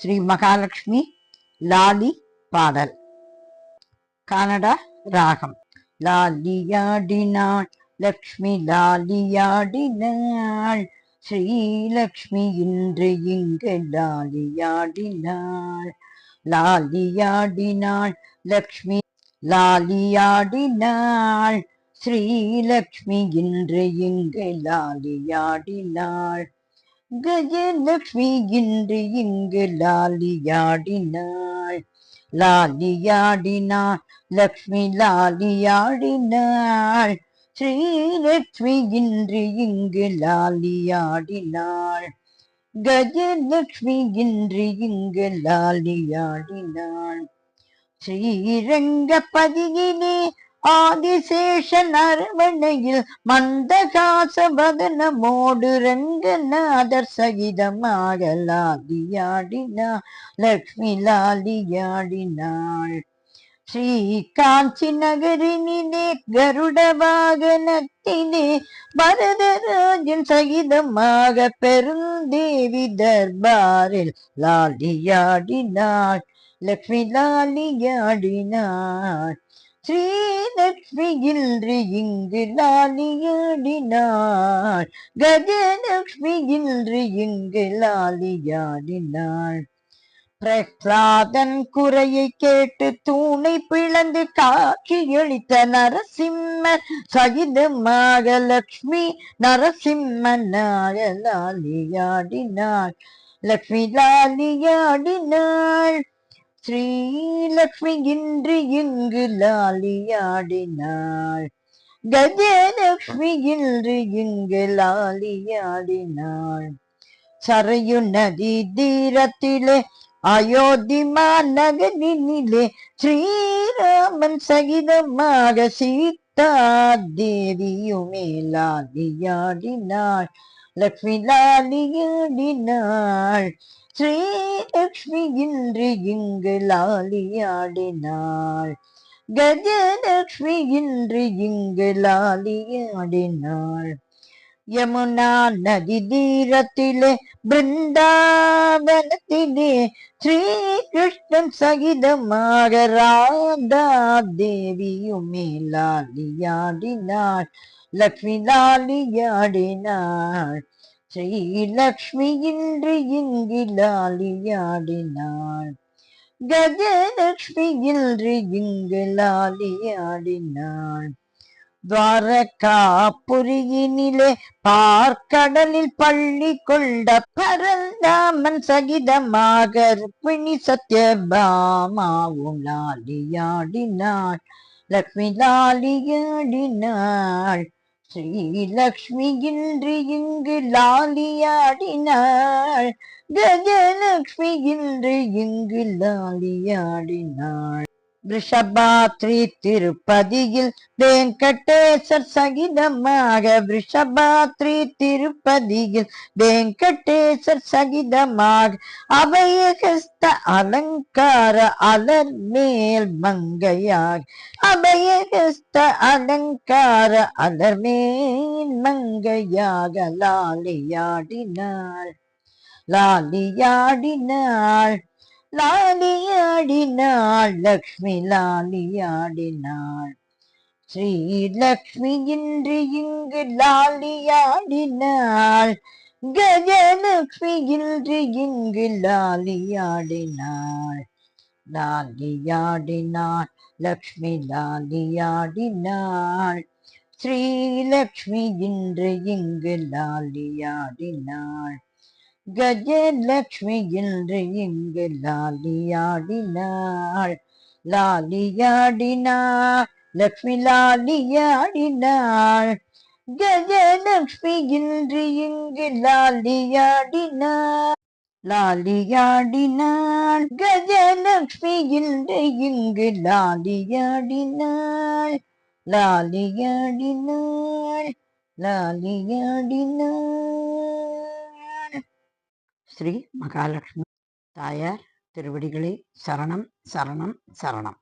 ஸ்ரீ மகாலட்சுமி லாலி பாடல். கனடா ராகம். லாலியாடினாள் லக்ஷ்மி லாலியாடினாள், ஸ்ரீலக்ஷ்மி இன்று இங்கு லாலியாடினாள். லாலியாடினாள் லக்ஷ்மி லாலியாடினாள், ஸ்ரீலக்ஷ்மி இன்று இங்கு லாலியாடினாள். கஜலக்ஷ்மி இன்று இங்கு லாலியாடினாள். லாலியாடினாள் லக்ஷ்மி லாலியாடினாள், ஸ்ரீலக்ஷ்மி இன்று இங்கு லாலியாடினாள். கஜலக்ஷ்மி இன்று இங்கு லாலியாடினாள். ஸ்ரீரங்கபதியிலே ஆதிசேஷன் அரவணையில் மந்தகாச வதனமோடு ரங்கநாதர் சகிதமாக லாலியாடினாள். லக்ஷ்மி லாலியாடினாள். ஸ்ரீ காஞ்சி நகரினிலே கருட வாகனத்திலே பரதராஜன் சகிதமாக பெருந்தேவி தர்பாரில் லாலியாடினாள். லக்ஷ்மி லாலியாடினாள். ஸ்ரீலக்ஷ்மி இன்று இங்கு லாலியாடினாள். கஜலக்ஷ்மி இன்று இங்கு லாலியாடினாள். பிரகலாதன் குறையை கேட்டு தூணை பிளந்து காட்சியளித்த நரசிம்மர் சகிதமாக லக்ஷ்மி நரசிம்மனாக லாலியாடினாள். லக்ஷ்மி லாலியாடினாள். ஸ்ரீலக்ஷ்மி இன்று இங்கு லாலியாடினாள். கஜலக்ஷ்மி இன்று இங்கு லாலியாடினாள். சரையு நதி தீரத்திலே அயோத்திமா நகரினிலே ஸ்ரீராமன் சகிதமாக சீதா தேவியுமே லாலியாடினாள். லக்ஷ்மி லாலியாடினாள். ஸ்ரீலக்ஷ்மி இன்று இங்கு லாலியாடினாள். கஜலக்ஷ்மி இன்று இங்கு லாலியாடினாள். யமுனா நதி தீரத்திலே பிருந்தாவனத்திலே ஸ்ரீகிருஷ்ணன் சகிதமாக ராதா தேவியுமே லாலியாடினாள். லக்ஷ்மி லாலியாடினாள். ஸ்ரீலக்ஷ்மி இன்று இங்கு லாலியாடினாள். கஜலக்ஷ்மி இன்று இங்கு லாலியாடினாள். துவாரகாபுரியினிலே பார்க்கடலில் பள்ளி கொண்ட பரந்தாமன் சகிதமாக ருக்மிணி சத்யபாமாவும் லாலியாடினாள். லக்ஷ்மி லாலியாடினாள். ஸ்ரீலக்ஷ்மி இன்று இங்கு லாலியாடினாள். கஜலக்ஷ்மி இன்று இங்கு லாலியாடினாள். ரிஷபாத்ரி திருப்பதியில் வெங்கடேசர் சகிதமாக ரிஷபாத்ரி திருப்பதியில் வெங்கடேசர் சகிதமாக அபயஹஸ்த அலங்கார அலர் மேல் மங்கையாக அபயஹஸ்த அலங்கார அலர் மேல் மங்கையாக லாலியாடினாள். லாலியாடினாள். லாலியாடினாள். லக்ஷ்மி லாலியாடினாள். ஸ்ரீலக்ஷ்மி இன்று இங்கு லாலியாடினாள். கஜலக்ஷ்மி இன்று இங்கு லாலியாடினாள். லாலியாடினாள். லக்ஷ்மி லாலியாடினாள். ஸ்ரீலக்ஷ்மி இன்று இங்கு லாலியாடினாள். கஜலக்ஷ்மி இன்று இங்கு லாலியாடினாள். லாலியாடினாள். லக்ஷ்மி லாலியாடினாள். கஜலக்ஷ்மி இன்று இங்கு லாலியாடினாள். லாலியாடினாள். கஜலக்ஷ்மி இன்று இங்கு லாலியாடினாள். லாலியாடினாள். லாலியாடினாள். ஸ்ரீ மகாலட்சுமி தாயார் திருவடிகளே சரணம் சரணம் சரணம்.